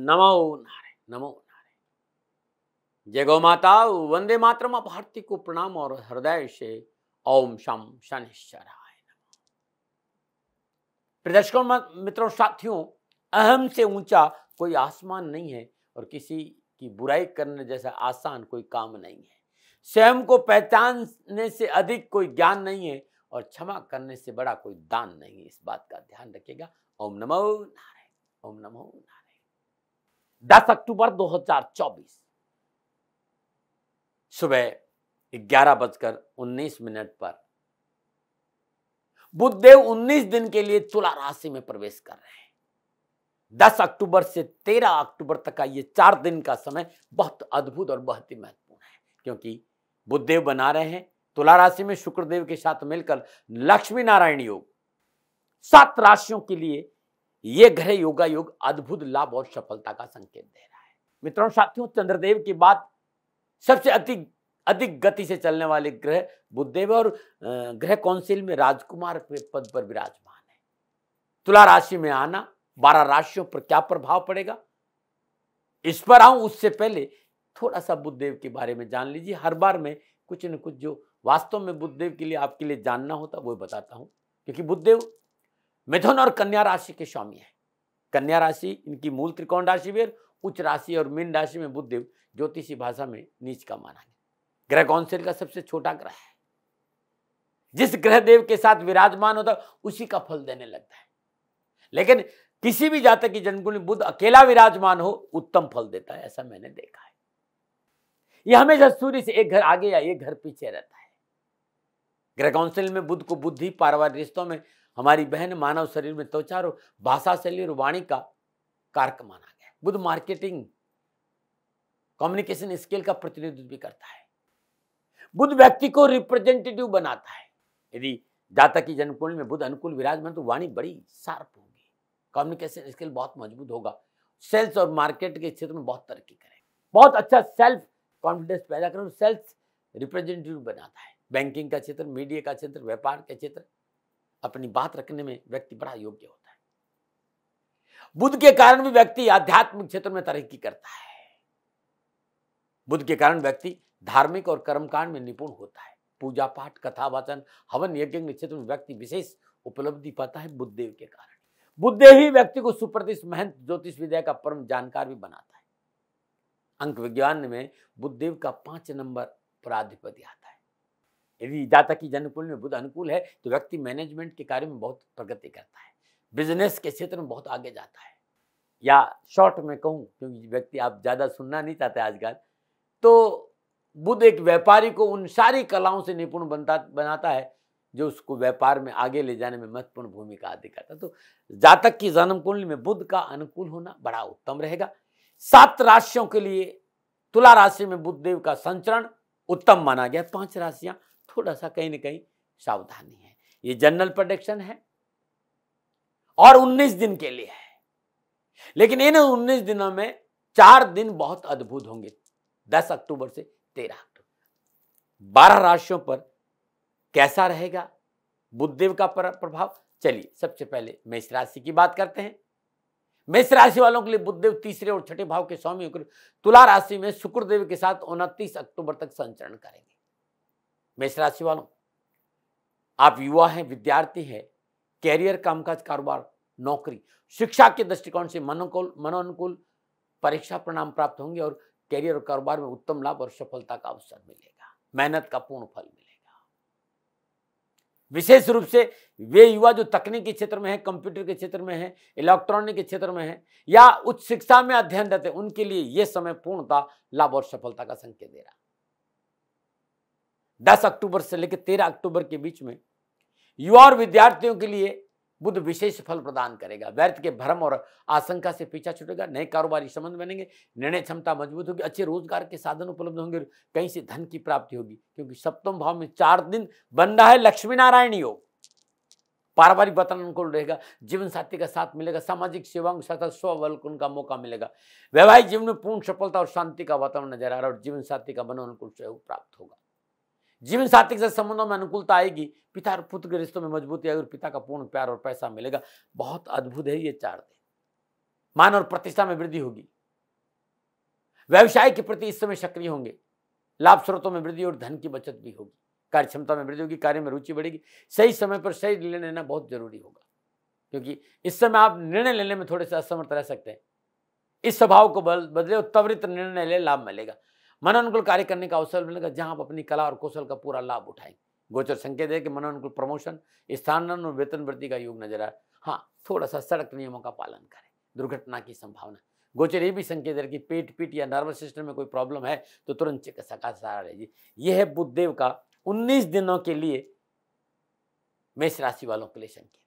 नमो नारायण, नमो नारायण। जय गौ माता, वंदे मातरम। भारती को प्रणाम और हृदय से ओम शम शनिश्चराय नमः। प्रदर्शकों, मित्रों, साथियों, अहम से ऊंचा कोई आसमान नहीं है और किसी की बुराई करने जैसा आसान कोई काम नहीं है। स्वयं को पहचानने से अधिक कोई ज्ञान नहीं है और क्षमा करने से बड़ा कोई दान नहीं है। इस बात का ध्यान रखिएगा। ओम नमो नारायण, ओम नमो नारायण। 10 अक्टूबर 2024 सुबह 11:19 पर बुधदेव 19 दिन के लिए तुला राशि में प्रवेश कर रहे हैं। 10 अक्टूबर से 13 अक्टूबर तक का ये 4 दिन का समय बहुत अद्भुत और बहुत ही महत्वपूर्ण है, क्योंकि बुधदेव बना रहे हैं तुला राशि में शुक्रदेव के साथ मिलकर लक्ष्मी नारायण योग। 7 राशियों के लिए ये ग्रह योगा योग अद्भुत लाभ और सफलता का संकेत दे रहा है। मित्रों, साथियों, चंद्रदेव के बाद सबसे अधिक गति से चलने वाले ग्रह बुधदेव और ग्रह काउंसिल में राजकुमार के पद पर विराजमान है। तुला राशि में आना 12 राशियों पर क्या प्रभाव पड़ेगा, इस पर आऊं उससे पहले थोड़ा सा बुधदेव के बारे में जान लीजिए। हर बार मैं कुछ न कुछ जो वास्तव में बुधदेव के लिए आपके लिए जानना होता वो बताता हूं, क्योंकि बुधदेव मिथुन और कन्या राशि के स्वामी है। कन्या राशि इनकी मूल त्रिकोण राशि भी है। उच्च राशि और मीन राशि में बुधदेव ज्योतिषी भाषा में नीच का माना गया। ग्रह काउंसिल का सबसे छोटा ग्रह है। जिस ग्रह देव के साथ विराजमान होता है उसी का फल देने लगता है, लेकिन किसी भी जातक की जन्मकुंडली बुध अकेला विराजमान हो उत्तम फल देता है, ऐसा मैंने देखा है। यह हमेशा सूर्य से एक घर आगे या एक घर पीछे रहता है। ग्रह काउंसिल में बुध को बुद्धि, पारिवारिक रिश्तों में हमारी बहन, मानव शरीर में त्वचा और भाषा शैली और वाणी का कारक माना गया। बुध मार्केटिंग, कम्युनिकेशन स्किल का प्रतिनिधित्व भी करता है। बुध व्यक्ति को रिप्रेजेंटेटिव बनाता है। यदि जातक की जन्मकुंडली में बुध अनुकूल विराजमान तो वाणी बड़ी शार्प होगी, कम्युनिकेशन स्किल बहुत मजबूत होगा, सेल्स और मार्केट के क्षेत्र में बहुत तरक्की करेगा, बहुत अच्छा सेल्फ कॉन्फिडेंस पैदा कर सेल्स रिप्रेजेंटेटिव बनाता है। बैंकिंग का क्षेत्र, मीडिया का क्षेत्र, व्यापार के क्षेत्र, अपनी बात रखने में व्यक्ति बड़ा योग्य होता है। बुध के कारण भी व्यक्ति आध्यात्मिक क्षेत्र में तरक्की करता है। बुध के कारण व्यक्ति धार्मिक और कर्मकांड में निपुण होता है। पूजा पाठ, कथा वाचन, हवन यज्ञ के क्षेत्र में व्यक्ति विशेष उपलब्धि पाता है बुधदेव के कारण। बुधदेव ही व्यक्ति को सुप्रतिष्ठित महंत ज्योतिष विद्या का परम जानकार भी बनाता है। अंक विज्ञान में बुधदेव का 5 नंबर पर अधिपति आता है। यदि जातक की जन्मकुंडली में बुध अनुकूल है तो व्यक्ति मैनेजमेंट के कार्य में बहुत प्रगति करता है, बिजनेस के क्षेत्र में बहुत आगे जाता है। या शॉर्ट में कहूं, क्योंकि व्यक्ति आप ज्यादा सुनना नहीं चाहते आजकल, तो बुध एक व्यापारी को उन सारी कलाओं से निपुण बनाता है जो उसको व्यापार में आगे ले जाने में महत्वपूर्ण भूमिका अदा करता है। तो जातक की जन्म कुंडली में बुध का अनुकूल होना बड़ा उत्तम रहेगा। 7 राशियों के लिए तुला राशि में बुधदेव का संचरण उत्तम माना गया। 5 राशियां थोड़ा सा कहीं न कहीं सावधानी है। ये जनरल प्रेडिक्शन है और 19 दिन के लिए है, लेकिन इन 19 दिनों में 4 दिन बहुत अद्भुत होंगे। 10 अक्टूबर से 13 अक्टूबर 12 राशियों पर कैसा रहेगा बुधदेव का प्रभाव। चलिए सबसे पहले मेष राशि की बात करते हैं। मेष राशि वालों के लिए बुधदेव तीसरे और छठे भाव के स्वामी होकर तुला राशि में शुक्रदेव के साथ 29 अक्टूबर तक संचरण करेंगे। मेष राशि वालों, आप युवा हैं, विद्यार्थी हैं, कैरियर, कामकाज, कारोबार, नौकरी, शिक्षा के दृष्टिकोण से मनोनुकूल परीक्षा परिणाम प्राप्त होंगे और कैरियर और कारोबार में उत्तम लाभ और सफलता का अवसर मिलेगा। मेहनत का पूर्ण फल मिलेगा। विशेष रूप से वे युवा जो तकनीकी क्षेत्र में है, कंप्यूटर के क्षेत्र में है, इलेक्ट्रॉनिक के क्षेत्र में है या उच्च शिक्षा में अध्ययनरत है, उनके लिए यह समय पूर्णतः लाभ और सफलता का संकेत दे रहा। 10 अक्टूबर से लेकर 13 अक्टूबर के बीच में युवा और विद्यार्थियों के लिए बुध विशेष फल प्रदान करेगा। व्यर्थ के भ्रम और आशंका से पीछा छूटेगा। नए कारोबारी संबंध बनेंगे, निर्णय क्षमता मजबूत होगी, अच्छे रोजगार के साधन उपलब्ध होंगे, कहीं से धन की प्राप्ति होगी, क्योंकि सप्तम भाव में 4 दिन बन रहा है लक्ष्मी नारायण योग। पारिवारिक वातावरण अनुकूल रहेगा, जीवन साथी का साथ मिलेगा, सामाजिक सेवाओं के साथ स्वावलंबन का मौका मिलेगा, वैवाहिक जीवन में पूर्ण सफलता और शांति का वातावरण नजर आ रहा है और जीवन साथी का मनोनुकूल सहयोग प्राप्त होगा। जीवन साथी के साथ संबंधों में अनुकूलता आएगी, पिता और पुत्र के रिश्तों में मजबूती आएगी और पिता का पूर्ण प्यार और पैसा मिलेगा। बहुत अद्भुत है ये 4 दिन। मान और प्रतिष्ठा में वृद्धि होगी, व्यवसाय के प्रति इस समय सक्रिय होंगे, लाभ स्रोतों में वृद्धि और धन की बचत भी होगी, कार्य क्षमता में वृद्धि होगी, कार्य में रुचि बढ़ेगी। सही समय पर सही निर्णय लेना बहुत जरूरी होगा, क्योंकि इस समय आप निर्णय लेने में थोड़े से असमर्थ रह सकते हैं। इस स्वभाव को बदले और त्वरित निर्णय ले, लाभ मिलेगा। मन अनुकूल कार्य करने का अवसर मिलेगा, जहां आप अपनी कला और कौशल का पूरा लाभ उठाएंगे। गोचर संकेत है कि मन अनुकूल प्रमोशन, स्थानांतरण और वेतन वृद्धि का योग नजर आ रहा है। हाँ, थोड़ा सा सड़क नियमों का पालन करें, दुर्घटना की संभावना। गोचर ये भी संकेत है कि पेट पीठ या नर्वस सिस्टम में कोई प्रॉब्लम है तो तुरंत चिकित्सक का सहारा लीजिए। यह है बुधदेव का 19 दिनों के लिए मेष राशि वालों के लिए संकेत।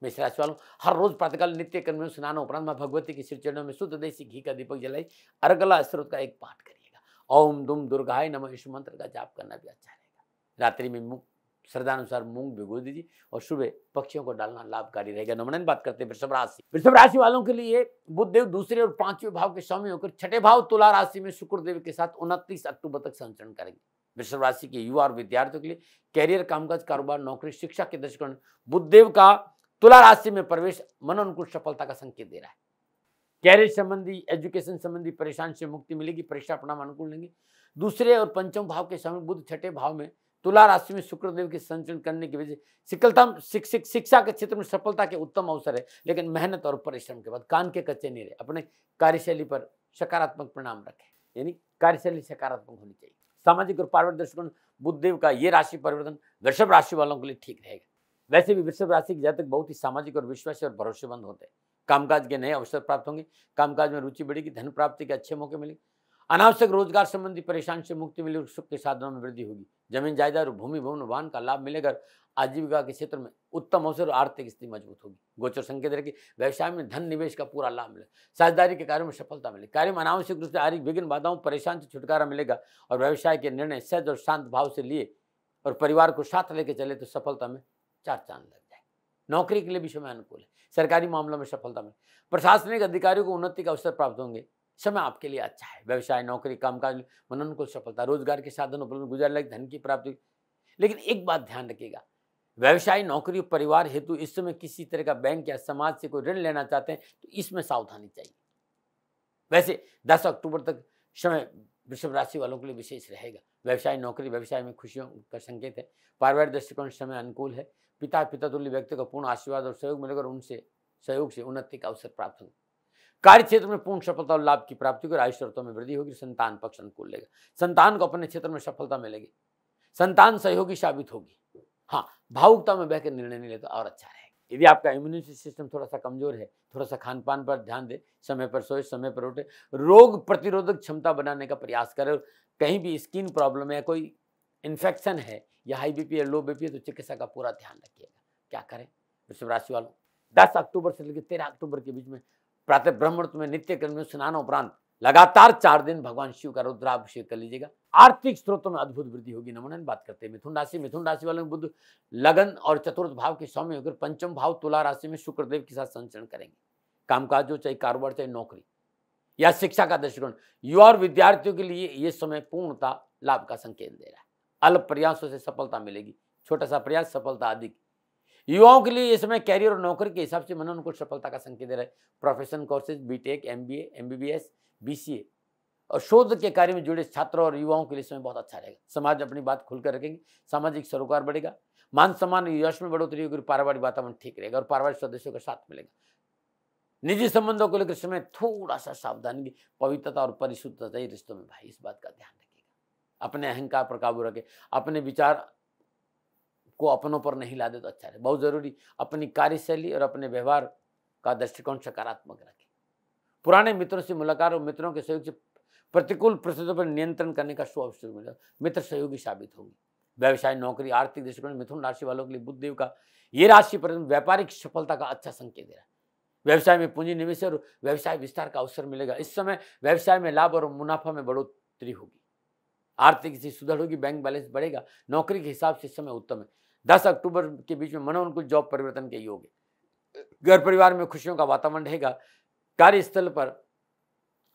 मेष राशि वालों, हर रोज प्रातःकाल नित्य कर्म में स्नान उपरांत मां भगवती के श्री चरणों में शुद्ध देसी घी का दीपक जलाई अर्गला स्त्रोत का एक पाठ करिएगा। ओम दुम दुर्गाय नमः इस मंत्र का जाप करना भी अच्छा रहेगा। रात्रि में श्रद्धानुसार मूंग भिगो दीजिए और सुबह पक्षियों को डालना लाभकारी रहेगा। नमन बात करते हैं वृषभ राशि। वृषभ राशि वालों के लिए बुधदेव दूसरे और पांचवें भाव के स्वामी होकर छठे भाव तुला राशि में शुक्रदेव के साथ 29 अक्टूबर तक संचरण करेंगे। वृषभ राशि के युवा और विद्यार्थियों के लिए कैरियर, कामकाज, कारोबार, नौकरी, शिक्षा के दृष्टिकोण बुधदेव का तुला राशि में प्रवेश मनोनुकूल सफलता का संकेत दे रहा है। कैरियर संबंधी, एजुकेशन संबंधी परेशानी से मुक्ति मिलेगी, परीक्षा परिणाम अनुकूल लेंगे। दूसरे और पंचम भाव के स्वामी बुध छठे भाव में तुला राशि में शुक्रदेव के संचरण करने की वजह से शिक्षा के क्षेत्र में सफलता के उत्तम अवसर है, लेकिन मेहनत और परिश्रम के बाद कान के कच्चे नहीं रहे। अपने कार्यशैली पर सकारात्मक परिणाम रखें, यानी कार्यशैली सकारात्मक होनी चाहिए। सामाजिक और पारिवारिक दृष्टिकोण बुधदेव का ये राशि परिवर्तन वृषभ राशि वालों के लिए ठीक रहेगा। वैसे भी वृषभ राशि के जातक बहुत ही सामाजिक और विश्वासी और भरोसेमंद होते हैं। कामकाज के नए अवसर प्राप्त होंगे, कामकाज में रुचि बढ़ेगी, धन प्राप्ति के अच्छे मौके मिलेंगे। अनावश्यक रोजगार संबंधी परेशानी से मुक्ति मिलेगी, सुख के साधनों में वृद्धि होगी। जमीन जायदाद और भूमि भवन वाहन का लाभ मिलेगा। आजीविका के क्षेत्र में उत्तम अवसर और आर्थिक स्थिति मजबूत होगी। गोचर संकेत है कि व्यवसाय में धन निवेश का पूरा लाभ मिलेगा। साझेदारी के कार्यों में सफलता मिलेगी। कार्य में अनावश्यक रूप से आ रही विघ्न बाधाओं, परेशान से छुटकारा मिलेगा और व्यवसाय के निर्णय सहज और शांत भाव से लिए और परिवार को साथ लेकर चले तो सफलता में 4 चांद लग जाए। नौकरी के लिए भी समय अनुकूल है। सरकारी मामलों में सफलता मिले। प्रशासनिक अधिकारियों को उन्नति का अवसर प्राप्त होंगे। समय आपके लिए अच्छा है। व्यवसाय, नौकरी, कामकाज, मनोनुकूल सफलता, रोजगार के साधन उपलब्ध, गुजर लायक धन की प्राप्ति। लेकिन एक बात ध्यान रखिएगा, व्यवसाय, नौकरी, परिवार हेतु इस समय किसी तरह का बैंक या समाज से कोई ऋण लेना चाहते हैं तो इसमें सावधानी चाहिए। वैसे 10 अक्टूबर तक समय वृषभ राशि वालों के लिए विशेष रहेगा। व्यवसाय, नौकरी, व्यवसाय में खुशियों का संकेत है। पारिवारिक दृष्टिकोण समय अनुकूल है। पिता तुल्य व्यक्ति का पूर्ण आशीर्वाद और सहयोग मिलेगा और उनसे सहयोग से उन्नति का अवसर प्राप्त होगा। कार्य क्षेत्र में पूर्ण सफलता और लाभ की प्राप्ति होगी। आयुष शर्तों में वृद्धि होगी। संतान पक्ष अनुकूल लेगा। संतान को अपने क्षेत्र में सफलता मिलेगी। संतान सहयोगी साबित होगी। हाँ, भावुकता में बहकर निर्णय नहीं लेता और अच्छा रहेगा। यदि आपका इम्यूनिटी सिस्टम थोड़ा सा कमजोर है, थोड़ा सा खान पान पर ध्यान दे, समय पर सोए, समय पर उठे, रोग प्रतिरोधक क्षमता बनाने का प्रयास करें। कहीं भी स्किन प्रॉब्लम है, कोई इन्फेक्शन है या हाई बीपी या लो बीपी है तो चिकित्सा का पूरा ध्यान रखिएगा। क्या करें वृषभ राशि वालों, 10 अक्टूबर से लेकर 13 अक्टूबर के बीच में प्रातः ब्रह्ममुहूर्त में नित्य कर्म में स्नान उपरांत लगातार 4 दिन भगवान शिव का रुद्राभिषेक कर लीजिएगा। आर्थिक स्रोतों में अद्भुत वृद्धि होगी। नमन बात करते हैं मिथुन राशि। मिथुन राशि वालों में बुध लगन और चतुर्थ भाव के स्वामी होकर पंचम भाव तुला राशि में शुक्रदेव के साथ संचरण करेंगे। कामकाज जो चाहे कारोबार, चाहे नौकरी या शिक्षा का दृष्टिकोण, युवा और विद्यार्थियों के लिए यह समय पूर्णता लाभ का संकेत दे रहा है। अल्प प्रयासों से सफलता मिलेगी। छोटा सा प्रयास, सफलता अधिक। युवाओं के लिए इस समय कैरियर और नौकरी के हिसाब से मनोनुकूल सफलता का संकेत दे रहा है। Professional courses, BTech, MBA, MBBS, BCA और शोध के कार्य में जुड़े छात्रों और युवाओं के लिए समय बहुत अच्छा रहेगा। समाज अपनी बात खुलकर रखेंगे। सामाजिक सरोकार बढ़ेगा। मान सम्मान, यश में बढ़ोतरी होगी। पारिवारिक वातावरण ठीक रहेगा और पारिवारिक सदस्यों का साथ मिलेगा। निजी संबंधों को लेकर समय थोड़ा सा सावधानी, पवित्रता और परिशुद्धता चाहिए रिश्तों में भाई, इस बात का ध्यान रखिएगा। अपने अहंकार पर काबू रखें। अपने विचार को अपनों पर नहीं ला दे तो अच्छा है। बहुत जरूरी अपनी कार्यशैली और अपने व्यवहार का दृष्टिकोण सकारात्मक रखें। पुराने मित्रों से मुलाकात और मित्रों के सहयोग से प्रतिकूल परिस्थितियों पर नियंत्रण करने का शुभ अवसर मिलेगा। मित्र सहयोगी साबित होंगे। व्यवसाय, नौकरी, आर्थिक दृष्टिकोण मिथुन राशि वालों के लिए बुधदेव का ये राशि पर व्यापारिक सफलता का अच्छा संकेत दे रहा है। व्यवसाय में पूंजी निवेश और व्यवसाय विस्तार का अवसर मिलेगा। इस समय व्यवसाय में लाभ और मुनाफा में बढ़ोतरी होगी। आर्थिक स्थिति सुधर होगी। बैंक बैलेंस बढ़ेगा। नौकरी के हिसाब से समय उत्तम है। 10 अक्टूबर के बीच में मनोनुकूल जॉब परिवर्तन के योग है। घर परिवार में खुशियों का वातावरण रहेगा। कार्यस्थल पर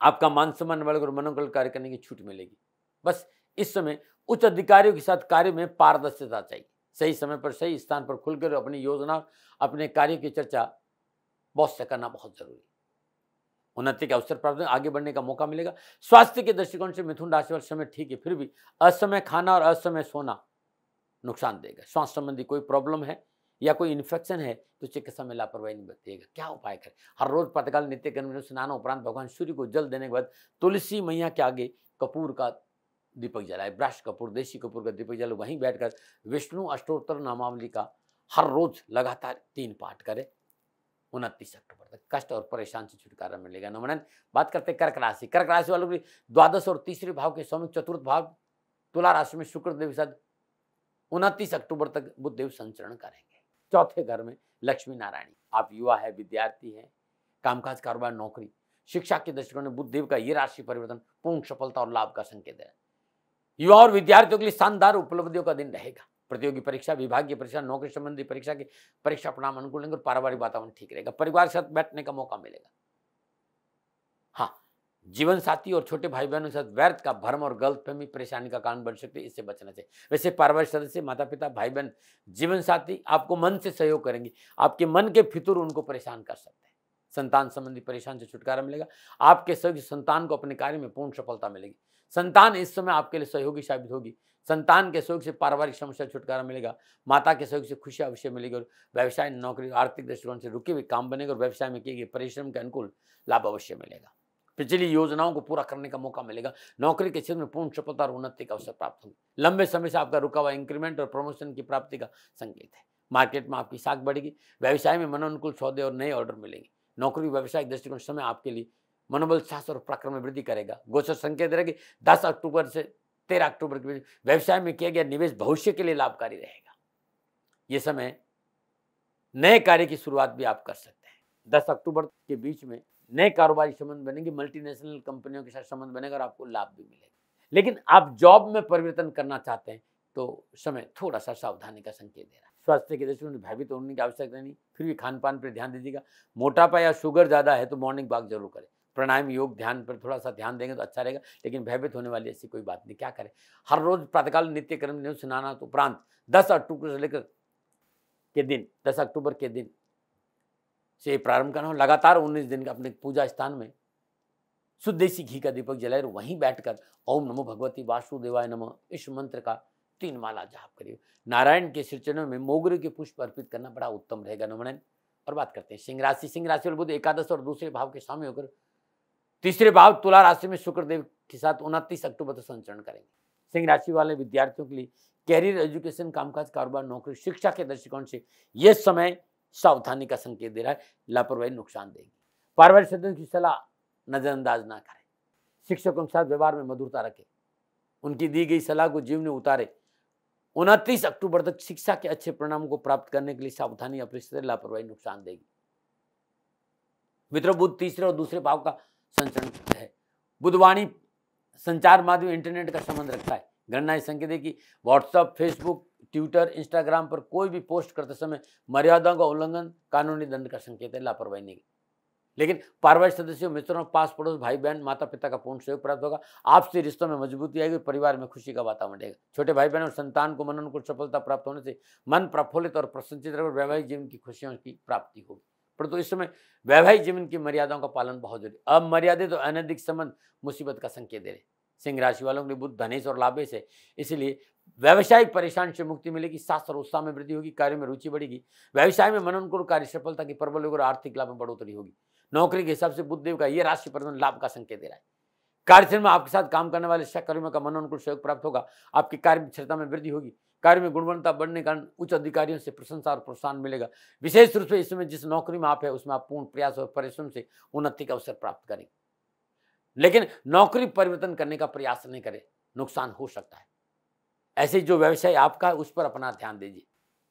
आपका मान सम्मान बढ़ेगा और मनोनुकूल कार्य करने की छूट मिलेगी। बस इस समय उच्च अधिकारियों के साथ कार्य में पारदर्शिता चाहिए। सही समय पर सही स्थान पर खुलकर अपनी योजना, अपने कार्य की चर्चा बॉस से करना बहुत जरूरी है। उन्नति के अवसर प्राप्त होंगे, आगे बढ़ने का मौका मिलेगा। स्वास्थ्य के दृष्टिकोण से मिथुन राशि वाले समय ठीक है, फिर भी असमय खाना और असमय सोना नुकसान देगा। श्वास संबंधी कोई प्रॉब्लम है या कोई इन्फेक्शन है तो चिकित्सा में लापरवाही नहीं बरतिएगा। क्या उपाय करें? हर रोज प्रातःकाल नित्य कर्म में स्नान उपरांत भगवान सूर्य को जल देने के बाद तुलसी मैया के आगे कपूर का दीपक जलाए, ब्रश कपूर, देसी कपूर का दीपक जलाए, वहीं बैठकर विष्णु अष्टोत्तर नामावली का हर रोज लगातार 3 पाठ करें। 29 अक्टूबर तक कष्ट और परेशान से छुटकारा मिलेगा। नमन बात करते हैं कर्क राशि। कर्क राशि वालों की द्वादश और तीसरे भाव के स्वामी चतुर्थ भाव तुला राशि में शुक्र देव साथ 29 अक्टूबर तक बुध देव संचरण करेंगे। चौथे घर में लक्ष्मी नारायणी। आप युवा है, विद्यार्थी है, कामकाज कारोबार नौकरी शिक्षा के दृष्टिकोण में बुध देव का ये राशि परिवर्तन पूर्ण सफलता और लाभ का संकेत है। युवा और विद्यार्थियों के लिए शानदार उपलब्धियों का दिन रहेगा। प्रतियोगी परीक्षा, विभागीय परीक्षा, नौकरी संबंधी परीक्षा के परीक्षा परिणाम अनुकूल रहेंगे और पारिवारिक वातावरण ठीक रहेगा। परिवार के साथ बैठने का मौका मिलेगा। हाँ, जीवन साथी और छोटे भाई बहनों के साथ व्यर्थ का भ्रम और गलतफहमी परेशानी का कारण बन सकते हैं, इससे बचना चाहिए। वैसे पारिवारिक सदस्य, माता पिता, भाई बहन, जीवन साथी आपको मन से सहयोग करेंगे। आपके मन के फितूर उनको परेशान कर सकते हैं। संतान संबंधी परेशान से छुटकारा मिलेगा। आपके सहयोगी संतान को अपने कार्य में पूर्ण सफलता मिलेगी। संतान इस समय आपके लिए सहयोगी साबित होगी। संतान के सहयोग से पारिवारिक समस्या छुटकारा मिलेगा। माता के सहयोग से खुशी अवश्य मिलेगी और व्यवसाय, नौकरी, आर्थिक दृष्टिकोण से रुके हुए काम बनेगा और व्यवसाय में किए गए परिश्रम के अनुकूल लाभ अवश्य मिलेगा। पिछली योजनाओं को पूरा करने का मौका मिलेगा। नौकरी के क्षेत्र में पूर्ण सफलता और उन्नति का अवसर प्राप्त होगी। लंबे समय से आपका रुका हुआ इंक्रीमेंट और प्रमोशन की प्राप्ति का संकेत है। मार्केट में आपकी साख बढ़ेगी। व्यवसाय में मनोनुकूल सौदे और नए ऑर्डर मिलेंगे। नौकरी व्यवसायिक दृष्टिकोण समय आपके लिए मनोबल, साहस और पराक्रम में वृद्धि करेगा। गोचर संकेत रहेगी 10 अक्टूबर से 13 अक्टूबर के बीच व्यवसाय में किया गया निवेश भविष्य के लिए लाभकारी रहेगा। ये समय नए कार्य की शुरुआत भी आप कर सकते हैं। 10 अक्टूबर के बीच में नए कारोबारी संबंध बनेंगे, मल्टीनेशनल कंपनियों के साथ संबंध बनेगा और आपको लाभ भी मिलेगा। लेकिन आप जॉब में परिवर्तन करना चाहते हैं तो समय थोड़ा सा सावधानी का संकेत दे रहा है। स्वास्थ्य के दृष्टिकोण से भयभीत होने की आवश्यकता नहीं, फिर भी खान पान पर ध्यान दीजिएगा। मोटापा या शुगर ज़्यादा है तो मॉर्निंग वॉक जरूर करें। प्राणायाम, योग, ध्यान पर थोड़ा सा ध्यान देंगे तो अच्छा रहेगा, लेकिन भयभीत होने वाली ऐसी कोई बात नहीं। क्या करें? हर रोज प्रातःकाल नित्य कर्म में स्नान उपरांत 10 अक्टूबर से लेकर के दिन 10 अक्टूबर के दिन से प्रारंभ करना हो। लगातार 19 दिन का अपने पूजा स्थान में शुद्ध देसी घी का दीपक जलाए और वहीं बैठकर ओम नमो भगवती वासुदेवाय नमः इस मंत्र का 3 माला जाप करिए। नारायण के श्री चरणों में मोगरे के पुष्प अर्पित करना बड़ा उत्तम रहेगा। नमन। और बात करते हैं सिंह राशि। सिंह राशि वाले बुध एकादश और दूसरे भाव के स्वामी होकर तीसरे भाव तुला राशि में शुक्रदेव के साथ 29 अक्टूबर तक संचरण करेंगे। सिंह राशि वाले विद्यार्थियों के लिए कैरियर, एजुकेशन, कामकाज, कारोबार, नौकरी, शिक्षा के दृष्टिकोण से यह समय सावधानी का संकेत दे रहा है। लापरवाही नुकसान देगी। पारिवारिक सदस्यों की सलाह नजरअंदाज ना करें। शिक्षकों के साथ व्यवहार में मधुरता रखें। उनकी दी गई सलाह को जीवन में उतारे। 29 अक्टूबर तक शिक्षा के अच्छे परिणामों को प्राप्त करने के लिए सावधानी अपरिचित, लापरवाही नुकसान देगी। मित्रों, बुध तीसरे और दूसरे भाव का संचरण है। बुधवाणी संचार माध्यम इंटरनेट का संबंध रखता है। गणना संकेत है कि व्हाट्सएप, फेसबुक, ट्विटर, इंस्टाग्राम पर कोई भी पोस्ट करते समय मर्यादाओं का उल्लंघन कानूनी दंड का संकेत है। लापरवाही नहीं। लेकिन पारिवारिक सदस्यों, मित्रों, पास पड़ोस, भाई बहन, माता पिता का पूर्ण सहयोग प्राप्त होगा। आपसे रिश्तों में मजबूती आएगी। परिवार में खुशी का वातावरण रहेगा। छोटे भाई बहन और संतान को मनोनुकूल सफलता प्राप्त होने से मन प्रफुल्लित और प्रसन्नचित रहेगा। वैवाहिक जीवन की खुशियों की प्राप्ति होगी। परंतु इस समय वैवाहिक जीवन की मर्यादाओं का पालन बहुत जरूरी। अमर्यादित और अनैतिक संबंध मुसीबत का संकेत दे रहे। सिंह राशि वालों के लिए बुध धनेश और लाभेश है, इसलिए व्यवसायिक परेशानी से मुक्ति मिलेगी। साहस और उत्साह में वृद्धि होगी। कार्य में रुचि बढ़ेगी। व्यवसाय में मनोनुकूल कार्य सफलता की प्रबल होगी और आर्थिक लाभ में बढ़ोतरी होगी। नौकरी के हिसाब से बुध देव का यह राशि परिवर्तन लाभ का संकेत दे रहा है। कार्यस्थल में आपके साथ काम करने वाले सहकर्मियों का मनोनुकूल सहयोग प्राप्त होगा। आपकी कार्य क्षमता में वृद्धि होगी। कार्य में गुणवत्ता बढ़ने के कारण उच्च अधिकारियों से प्रशंसा और प्रोत्साहन मिलेगा। विशेष रूप से इस समय जिस नौकरी में आप है उसमें आप पूर्ण प्रयास और परिश्रम से उन्नति का अवसर प्राप्त करेंगे। लेकिन नौकरी परिवर्तन करने का प्रयास नहीं करें, नुकसान हो सकता है। ऐसे जो व्यवसाय आपका है उस पर अपना ध्यान दीजिए।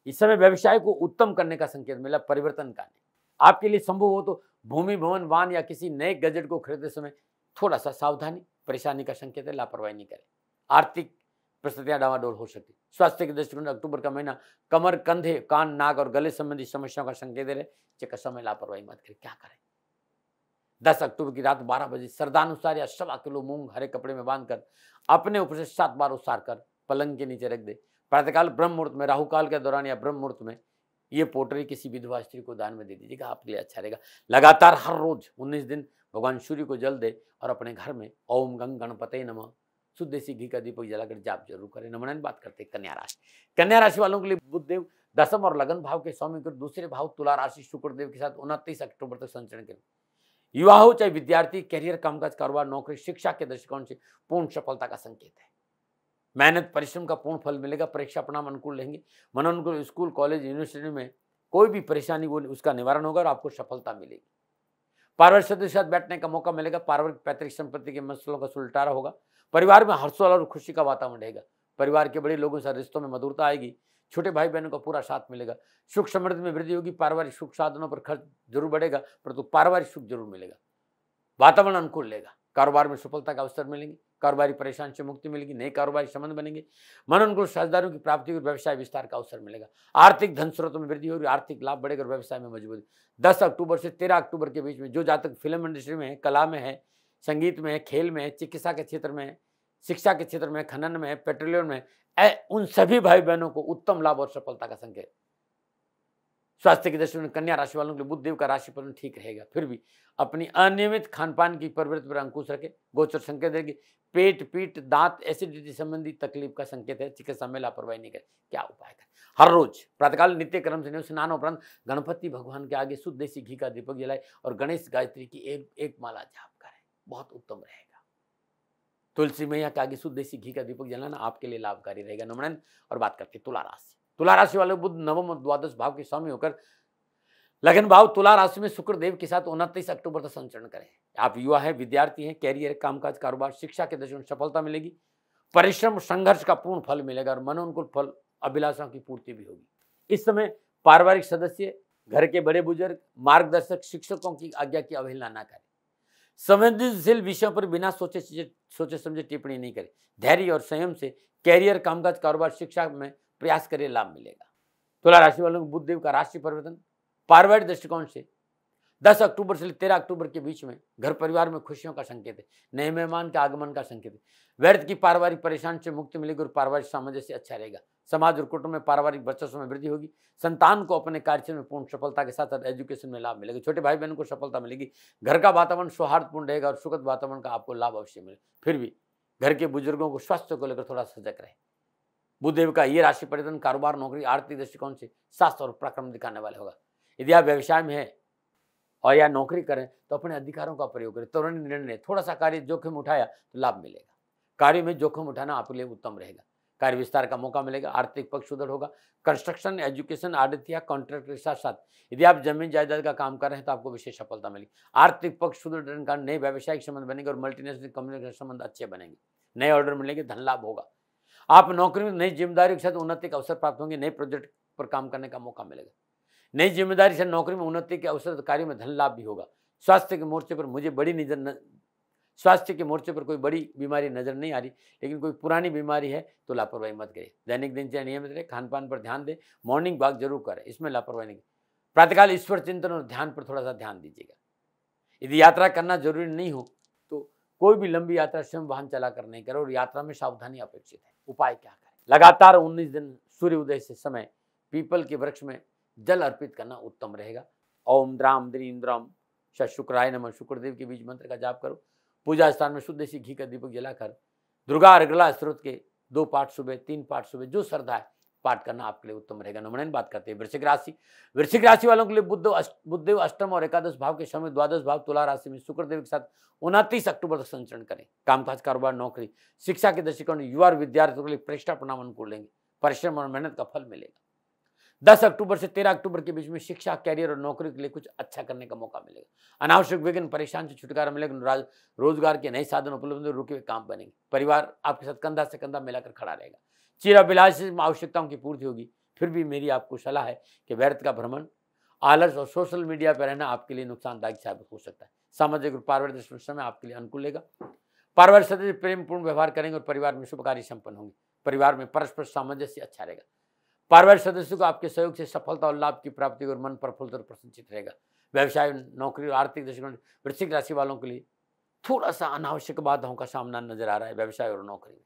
इस समय व्यवसाय को उत्तम करने का संकेत मिला, परिवर्तन का नहीं। आपके लिए संभव हो तो भूमि, भवन, वाहन या किसी नए गैजेट को खरीदते समय थोड़ा सा सावधानी, परेशानी का संकेत है। लापरवाही नहीं करें। आर्थिक परिस्थितियां डावाडोल हो सकती। स्वास्थ्य के दृष्टिकोण अक्टूबर का महीना कमर, कंधे, कान, नाक और गले संबंधी समस्याओं का संकेत दे रहे। चिकित्सा में लापरवाही मत करें। क्या करें? 10 अक्टूबर की रात 12 बजे श्रद्धानुसार या 1.25 किलो मूंग हरे कपड़े में बांधकर अपने ऊपर से 7 बार उसार कर पलंग के नीचे रख दे। प्रातःकाल ब्रह्म मुहूर्त में, राहु काल के दौरान या ब्रह्म मुहूर्त में ये पोटरी किसी विधवा स्त्री को दान में दे दीजिएगा, आपके लिए अच्छा रहेगा। लगातार हर रोज 19 दिन भगवान सूर्य को जल दे और अपने घर में ओम गंग गणपते नमः शुद्ध देसी घी का दीपक जलाकर जाप जरूर करें। नमन बात करते हैं कन्या राशि। कन्या राशि वालों के लिए बुध देव दसम और लगन भाव के स्वामी कर दूसरे भाव तुला राशि शुक्रदेव के साथ 29 अक्टूबर तक संचरण करें। युवा हो चाहे विद्यार्थी, कैरियर, कामकाज, कारोबार, नौकरी, शिक्षा के दृष्टिकोण से पूर्ण सफलता का संकेत है। मेहनत परिश्रम का पूर्ण फल मिलेगा। परीक्षा परिणाम अनुकूल रहेंगे। मनोनुकूल स्कूल कॉलेज यूनिवर्सिटी में कोई भी परेशानी वो उसका निवारण होगा और आपको सफलता मिलेगी। पारिवारिक सदस्य के साथ बैठने का मौका मिलेगा। पारिवारिक पैतृक संपत्ति के मसलों का सुलटारा होगा। परिवार में हर्षोल्लास और खुशी का वातावरण रहेगा। परिवार के बड़े लोगों से रिश्तों में मधुरता आएगी। छोटे भाई बहनों का पूरा साथ मिलेगा। सुख समृद्धि में वृद्धि होगी। पारिवारिक सुख साधनों पर खर्च जरूर बढ़ेगा, परंतु पारिवारिक सुख जरूर मिलेगा। वातावरण अनुकूल रहेगा। कारोबार में सफलता का अवसर मिलेंगे। कारोबारी परेशानी से मुक्ति मिलेगी। नए कारोबारी संबंध बनेंगे। मनोनुकूल साझेदारों की प्राप्ति और व्यवसाय विस्तार का अवसर मिलेगा। आर्थिक धन स्रोतों में वृद्धि होगी। आर्थिक लाभ बढ़ेगा और व्यवसाय में मजबूती। 10 अक्टूबर से 13 अक्टूबर के बीच में जो जातक फिल्म इंडस्ट्री में है, कला में है, संगीत में है, खेल में है, चिकित्सा के क्षेत्र में है, शिक्षा के क्षेत्र में, खनन में, पेट्रोलियम में, उन सभी भाई बहनों को उत्तम लाभ और सफलता का संकेत। स्वास्थ्य की दृष्टि में कन्या राशि वालों के लिए बुध देव का राशि फलन ठीक रहेगा। फिर भी अपनी अनियमित खानपान की प्रवृत्ति पर अंकुश रखें। गोचर संकेत देगी पेट, पीठ, दांत, एसिडिटी संबंधी तकलीफ का संकेत है। चिकित्सा में लापरवाही नहीं करें। क्या उपाय करें? हर रोज प्रातःकाल नित्य क्रम से स्नान उपरांत गणपति भगवान के आगे शुद्ध देसी घी का दीपक जलाए और गणेश गायत्री की एक माला जाप करें, बहुत उत्तम रहेगा। तुलसी मैया के आगे शुद्ध देसी घी का दीपक जलाना आपके लिए लाभकारी रहेगा। नमन और बात करते तुला राशि। तुला राशि वाले बुध नवम और द्वादश भाव के स्वामी होकर लगन भाव तुला राशि में शुक्र देव के साथ 29 अक्टूबर तक संचरण करें। आप युवा है, विद्यार्थी हैं, कैरियर, कामकाज, कारोबार, शिक्षा के दृष्टिकोण सफलता मिलेगी। परिश्रम संघर्ष का पूर्ण फल मिलेगा और मनोनुकूल फल अभिलाषाओं की पूर्ति भी होगी। इस समय पारिवारिक सदस्य, घर के बड़े बुजुर्ग, मार्गदर्शक, शिक्षकों की आज्ञा की अवहेलना न करें। संवेदनशील विषयों पर बिना सोचे समझे टिप्पणी नहीं करें। धैर्य और संयम से कैरियर, कामकाज, कारोबार, शिक्षा में प्रयास करें, लाभ मिलेगा। तुला राशि वालों को बुध देव का राशि परिवर्तन पारिवारिक दृष्टिकोण से 10 अक्टूबर से 13 अक्टूबर के बीच में घर परिवार में खुशियों का संकेत है। नए मेहमान के आगमन का संकेत है। व्यर्थ की पारिवारिक परेशानी से मुक्ति मिलेगी और पारिवारिक सामंजस्य अच्छा रहेगा। समाज और कुटुंब में पारिवारिक वर्चस्व में वृद्धि होगी। संतान को अपने कार्यक्षेत्र में पूर्ण सफलता के साथ साथ एजुकेशन में लाभ मिलेगा। छोटे भाई बहनों को सफलता मिलेगी। घर का वातावरण सौहार्दपूर्ण रहेगा और सुखद वातावरण का आपको लाभ अवश्य मिले। फिर भी घर के बुजुर्गों को स्वास्थ्य को लेकर थोड़ा सजग रहे। बुधदेव का ये राशि परिवर्तन कारोबार, नौकरी, आर्थिक दृष्टिकोण से शास्त्र और पराक्रम दिखाने वाले होगा। यदि आप व्यवसाय में है और या नौकरी करें तो अपने अधिकारों का प्रयोग करें। तुरंत निर्णय, थोड़ा सा कार्य जोखिम उठाया तो लाभ मिलेगा। कार्य में जोखिम उठाना आपके लिए उत्तम रहेगा। कार्य विस्तार का मौका मिलेगा। आर्थिक पक्ष सुदृढ़ होगा। कंस्ट्रक्शन, एजुकेशन, आदित्य या कॉन्ट्रैक्ट के साथ साथ यदि आप जमीन जायदाद का काम कर रहे हैं तो आपको विशेष सफलता मिलेगी। आर्थिक पक्ष सुदृढ़ रहने का नए व्यावसायिक संबंध बनेंगे और मल्टीनेशनल कंपनी के संबंध अच्छे बनेंगे। नए ऑर्डर मिलेंगे, धन लाभ होगा। आप नौकरी में नई जिम्मेदारी के साथ उन्नति के अवसर प्राप्त होंगे। नए प्रोजेक्ट पर काम करने का मौका मिलेगा। नई जिम्मेदारी से नौकरी में उन्नति के अवसर, कार्य में धन लाभ भी होगा। स्वास्थ्य के मोर्चे पर कोई बड़ी बीमारी नजर नहीं आ रही, लेकिन कोई पुरानी बीमारी है तो लापरवाही मत करिए। दैनिक दिनचर्या नियमित रहे। खान पान पर ध्यान दें। मॉर्निंग वॉक जरूर करें, इसमें लापरवाही नहीं। प्रातःकाल ईश्वर चिंतन और ध्यान पर थोड़ा सा ध्यान दीजिएगा। यदि यात्रा करना जरूरी नहीं हो तो कोई भी लंबी यात्रा स्वयं वाहन चलाकर नहीं करें और यात्रा में सावधानी अपेक्षित है। उपाय क्या करें? लगातार 19 दिन सूर्य उदय से समय पीपल के वृक्ष में जल अर्पित करना उत्तम रहेगा। ओम द्राम द्रीम द्राम शुक्राय नमः शुक्रदेव के बीच मंत्र का जाप करो। पूजा स्थान में शुद्ध देसी घी का दीपक जलाकर दुर्गा अर्गला स्त्रोत के 2 पाठ सुबह, 3 पाठ सुबह, जो श्रद्धा है पाठ करना आपके लिए उत्तम रहेगा। नमन बात करते हैं वृश्चिक राशि। वृश्चिक राशि वालों के लिए बुधदेव अष्टम और एकादश भाव के समय द्वादश भाव तुला राशि में शुक्रदेव के साथ 29 अक्टूबर तक संचरण करें। कामकाज, कारोबार, नौकरी, शिक्षा के दृष्टिकोण युवा और विद्यार्थियों के लिए परीक्षा परिणाम अनुकूल लेंगे। परिश्रम और मेहनत का फल मिलेगा। 10 अक्टूबर से 13 अक्टूबर के बीच में शिक्षा, कैरियर और नौकरी के लिए कुछ अच्छा करने का मौका मिलेगा। अनावश्यक विघ्न, परेशान से छुटकारा मिलेगा। रोजगार के नए साधन उपलब्ध, रुके हुए काम बनेंगे। परिवार आपके साथ कंधा से कंधा मिलाकर खड़ा रहेगा। चिराभिलाषी आवश्यकताओं की पूर्ति होगी। फिर भी मेरी आपको सलाह है कि व्यर्थ का भ्रमण, आलस और सोशल मीडिया पर रहना आपके लिए नुकसानदायक साबित हो सकता है। सामाजिक और पारिवारिक समय आपके लिए अनुकूल रहेगा। पारिवारिक सदस्य प्रेमपूर्ण व्यवहार करेंगे और परिवार में शुभ कार्य संपन्न होंगे। परिवार में परस्पर सामंजस्य अच्छा रहेगा। पारिवारिक सदस्यों को आपके सहयोग से सफलता और लाभ की प्राप्ति और मन प्रफुल्लित और प्रसन्नचित रहेगा। व्यवसाय, नौकरी और आर्थिक दृष्टिकोण वृश्चिक राशि वालों के लिए थोड़ा सा अनावश्यक बाधाओं का सामना नजर आ रहा है। व्यवसाय और नौकरी में,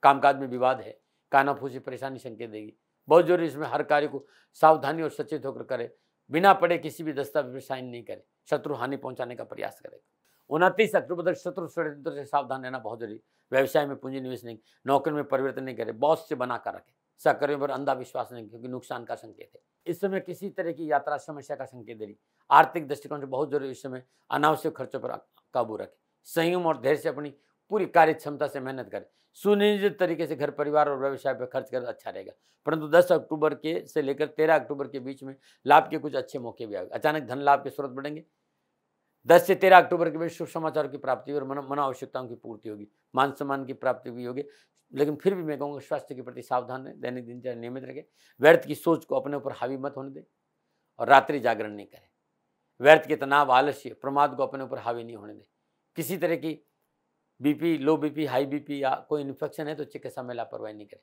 कामकाज में विवाद है, कानाफूसी परेशानी संकेत देगी। बहुत जरूरी। इसमें हर कार्य को सावधानी और सचेत होकर करे, बिना पढ़े किसी भी दस्तावेज पर साइन नहीं करे, शत्रु हानि पहुंचाने का प्रयास करे। 29 अक्टूबर तक शत्रु षड्यंत्र से सावधान रहना बहुत जरूरी। व्यवसाय में पूंजी निवेश नहीं, नौकरी में परिवर्तन नहीं करे, बॉस से बना कर रखे, सहकर्मियों पर अंधा विश्वास नहीं, क्योंकि नुकसान का संकेत है। इस समय किसी तरह की यात्रा समस्या का संकेत दे रही। आर्थिक दृष्टिकोण से बहुत जरूरी इस समय अनावश्यक खर्चों पर काबू रखे, संयम और धैर्य से अपनी पूरी कार्य क्षमता से मेहनत करें, सुनियोजित तरीके से घर परिवार और व्यवसाय पर खर्च कर अच्छा रहेगा। परंतु 10 अक्टूबर के से लेकर 13 अक्टूबर के बीच में लाभ के कुछ अच्छे मौके भी आएंगे। अचानक धन लाभ के स्रोत बढ़ेंगे। 10 से 13 अक्टूबर के बीच शुभ समाचारों की प्राप्ति और मन आवश्यकताओं की पूर्ति होगी, मान सम्मान की प्राप्ति भी होगी। लेकिन फिर भी मैं कहूँगा स्वास्थ्य के प्रति सावधान रहें, दैनिक दिनचर्या नियमित रखें, व्यर्थ की सोच को अपने ऊपर हावी मत होने दें और रात्रि जागरण नहीं करें। व्यर्थ के तनाव, आलस्य, प्रमाद को अपने ऊपर हावी नहीं होने दें। किसी तरह की बीपी, लो बीपी, हाई बीपी या कोई इन्फेक्शन है तो चिकित्सा में लापरवाही नहीं करें।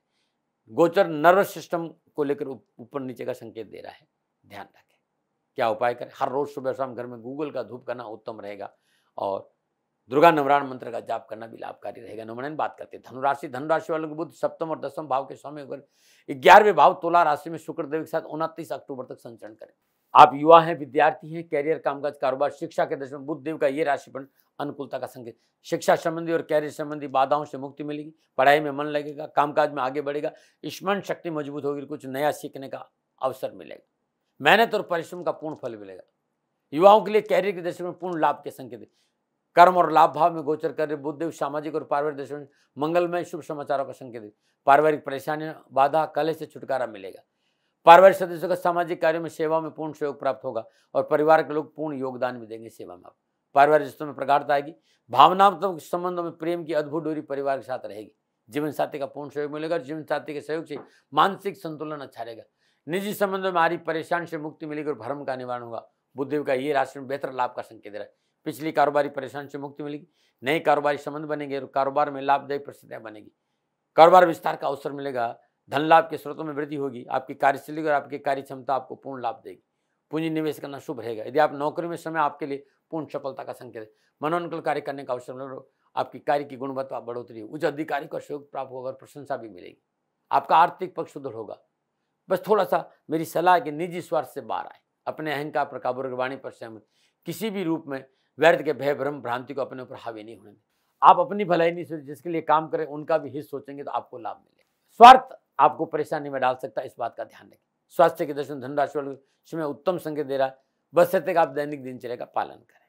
गोचर नर्वस सिस्टम को लेकर ऊपर नीचे का संकेत दे रहा है, ध्यान रखें। क्या उपाय करें? हर रोज सुबह शाम घर में गूगल का धूप करना उत्तम रहेगा और दुर्गा नवराण मंत्र का जाप करना भी लाभकारी रहेगा। नंबर बात करते हैं धनुराशि वालों के बुध सप्तम और दसम भाव के स्वामी होकर 11वें भाव तुला राशि में शुक्रदेव के साथ 29 अक्टूबर तक संचरण करें। आप युवा हैं, विद्यार्थी हैं, कैरियर, कामकाज, कारोबार, शिक्षा के दशा में बुध देव का ये राशिफल अनुकूलता का संकेत। शिक्षा संबंधी और कैरियर संबंधी बाधाओं से मुक्ति मिलेगी, पढ़ाई में मन लगेगा, कामकाज में आगे बढ़ेगा, स्मरण शक्ति मजबूत होगी, कुछ नया सीखने का अवसर मिलेगा, मेहनत और परिश्रम का पूर्ण फल मिलेगा। युवाओं के लिए कैरियर की दशा में पूर्ण लाभ के संकेत। कर्म और लाभ भाव में गोचर कर रहे बुधदेव सामाजिक और पारिवारिक दशा में मंगलमय शुभ समाचारों का संकेत। पारिवारिक परेशानियों, बाधा, कलह से छुटकारा मिलेगा। पारिवारिक सदस्यों का सामाजिक कार्यों में सेवा में पूर्ण सहयोग प्राप्त होगा और परिवार के लोग पूर्ण योगदान भी देंगे सेवा में। आप पारिवारिक रिश्तों में प्रगाढ़ता आएगी, भावनात्मक संबंधों में प्रेम की अद्भुत डोरी परिवार के साथ रहेगी। जीवन साथी का पूर्ण सहयोग मिलेगा, जीवन साथी के सहयोग से मानसिक संतुलन अच्छा रहेगा। निजी संबंधों में आ रही परेशानी से मुक्ति मिलेगी और भ्रम का निवारण होगा। बुधदेव का ये राशि में बेहतर लाभ का संकेत दे रहा है। पिछली कारोबारी परेशानी से मुक्ति मिलेगी, नए कारोबारी संबंध बनेंगे और कारोबार में लाभदायी परिस्थितियां बनेगी। कारोबार विस्तार का अवसर मिलेगा, धन लाभ के स्रोतों में वृद्धि होगी। आपकी कार्यशैली और आपकी कार्य क्षमता आपको पूर्ण लाभ देगी। पूंजी निवेश करना शुभ रहेगा। यदि आप नौकरी में समय आपके लिए पूर्ण सफलता का संकेत है। मनोनुकूल कार्य करने का अवसर मिलेगा, आपकी कार्य की गुणवत्ता बढ़ोतरी होगी, उच्च अधिकारी का सहयोग प्राप्त होगा और प्रशंसा भी मिलेगी। आपका आर्थिक पक्ष सुदृढ़ होगा। बस थोड़ा सा मेरी सलाह है कि निजी स्वार्थ से बाहर आए, अपने अहंकार पर काबू रखें, वाणी पर सहमत, किसी भी रूप में व्यर्थ के भय, भ्रम, भ्रांति को अपने ऊपर हावी नहीं होने दें। आप अपनी भलाई नहीं सोचें, जिसके लिए काम करें उनका भी हित सोचेंगे तो आपको लाभ मिलेगा। स्वार्थ आपको परेशानी में डाल सकता है, इस बात का ध्यान रखें। स्वास्थ्य के दर्शन धनराशि वालों समय उत्तम संकेत दे रहा है, बशर्ते आप दैनिक दिनचर्या का पालन करें।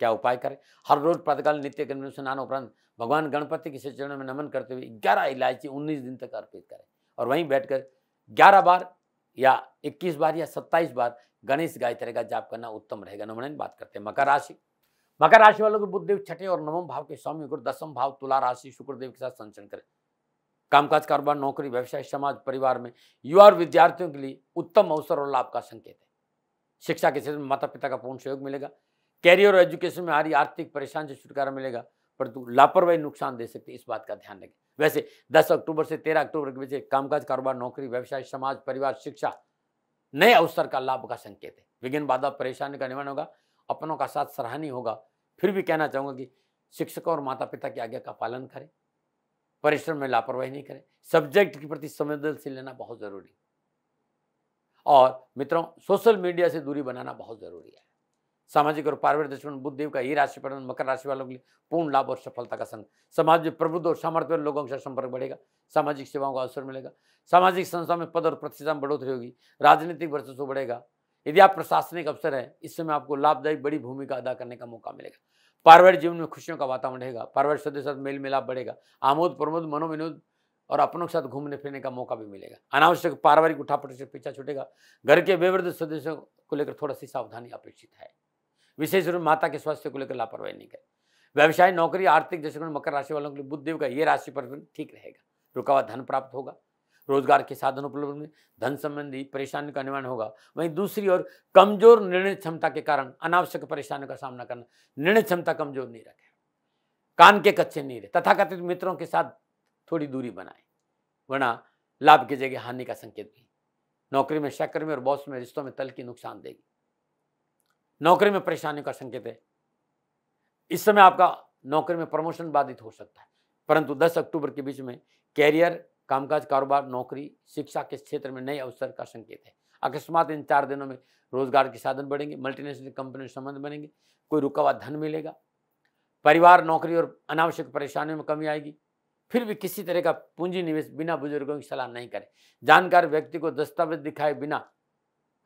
क्या उपाय करें? हर रोज प्रातःकाल नित्य कर्म स्नान उपरांत भगवान गणपति के चरणों में नमन करते हुए 11 इलायची 19 दिन तक अर्पित करें और वहीं बैठकर 11 बार या 21 बार या 27 बार गणेश गायत्री का जाप करना उत्तम रहेगा। नंबर बात करते हैं मकर राशि वालों को बुधदेव छठे और नवम भाव के स्वामी होकर दसम भाव तुला राशि शुक्रदेव के साथ संचरण करें। कामकाज, कारोबार, नौकरी, व्यवसाय, समाज, परिवार में युवा और विद्यार्थियों के लिए उत्तम अवसर और लाभ का संकेत है। शिक्षा के क्षेत्र में माता पिता का पूर्ण सहयोग मिलेगा। कैरियर और एजुकेशन में आ रही आर्थिक परेशानी से छुटकारा मिलेगा, परंतु लापरवाही नुकसान दे सकती है, इस बात का ध्यान रखें। वैसे 10 अक्टूबर से 13 अक्टूबर के बीच कामकाज, कारोबार, नौकरी, व्यवसाय, समाज, परिवार, शिक्षा, नए अवसर का लाभ का संकेत है। विघ्न, बाधा, परेशानी का निवारण होगा, अपनों का साथ सराहनीय होगा। फिर भी कहना चाहूंगा कि शिक्षकों और माता पिता की आज्ञा का पालन करें, परिश्रम में लापरवाही नहीं करें, सब्जेक्ट के प्रति संवेदनशील लेना बहुत जरूरी। और मित्रों, सोशल मीडिया से दूरी बनाना बहुत जरूरी है। सामाजिक और पारिवारिक दृष्टिकोण बुधदेव का ये राशि पर मकर राशि वालों के लिए पूर्ण लाभ और सफलता का संग। समाज में प्रबुद्ध और सामर्थ्यवान लोगों के साथ संपर्क बढ़ेगा, सामाजिक सेवाओं का अवसर मिलेगा, सामाजिक संस्थाओं में पद और प्रतिष्ठा में बढ़ोतरी होगी, राजनीतिक वर्चस्व बढ़ेगा। यदि आप प्रशासनिक अफसर हैं, इस समय आपको लाभदायी बड़ी भूमिका अदा करने का मौका मिलेगा। पारिवारिक जीवन में खुशियों का वातावरण रहेगा, पारिवारिक सदस्य साथ मेल मिलाप बढ़ेगा, आमोद प्रमोद, मनोविनोद और अपनों के साथ घूमने फिरने का मौका भी मिलेगा। अनावश्यक पारिवारिक उठापटक से पीछा छूटेगा। घर के बेवृद्ध सदस्यों को लेकर थोड़ा सी सावधानी अपेक्षित है। विशेष रूप से माता के स्वास्थ्य को लेकर लापरवाही नहीं करें। व्यवसाय, नौकरी, आर्थिक दृष्टिकोण मकर राशि वालों के लिए बुधदेव का ये राशि पर ठीक रहेगा। रुका हुआ धन प्राप्त होगा, रोजगार के साधन उपलब्ध होंगे, धन संबंधी परेशानी का निवारण होगा। वहीं दूसरी ओर कमजोर निर्णय क्षमता के कारण अनावश्यक परेशानियों का सामना करना। निर्णय क्षमता कमजोर नहीं रखें, कान के कच्चे नहीं रहे, तथाकथित मित्रों के साथ थोड़ी दूरी बनाएं, वरना लाभ की जगह हानि का संकेत भी। नौकरी में सहकर्मी और बॉस में रिश्तों में तल की नुकसान देगी। नौकरी में परेशानी का संकेत है। इस समय आपका नौकरी में प्रमोशन बाधित हो सकता है, परंतु 10 अक्टूबर के बीच में कैरियर, कामकाज, कारोबार, नौकरी, शिक्षा के क्षेत्र में नए अवसर का संकेत है। अकस्मात इन 4 दिनों में रोजगार के साधन बढ़ेंगे, मल्टीनेशनल कंपनी से संबंध बनेंगे, कोई रुका हुआ धन मिलेगा, परिवार, नौकरी और अनावश्यक परेशानियों में कमी आएगी। फिर भी किसी तरह का पूंजी निवेश बिना बुजुर्गों की सलाह नहीं करें। जानकार व्यक्ति को दस्तावेज दिखाए बिना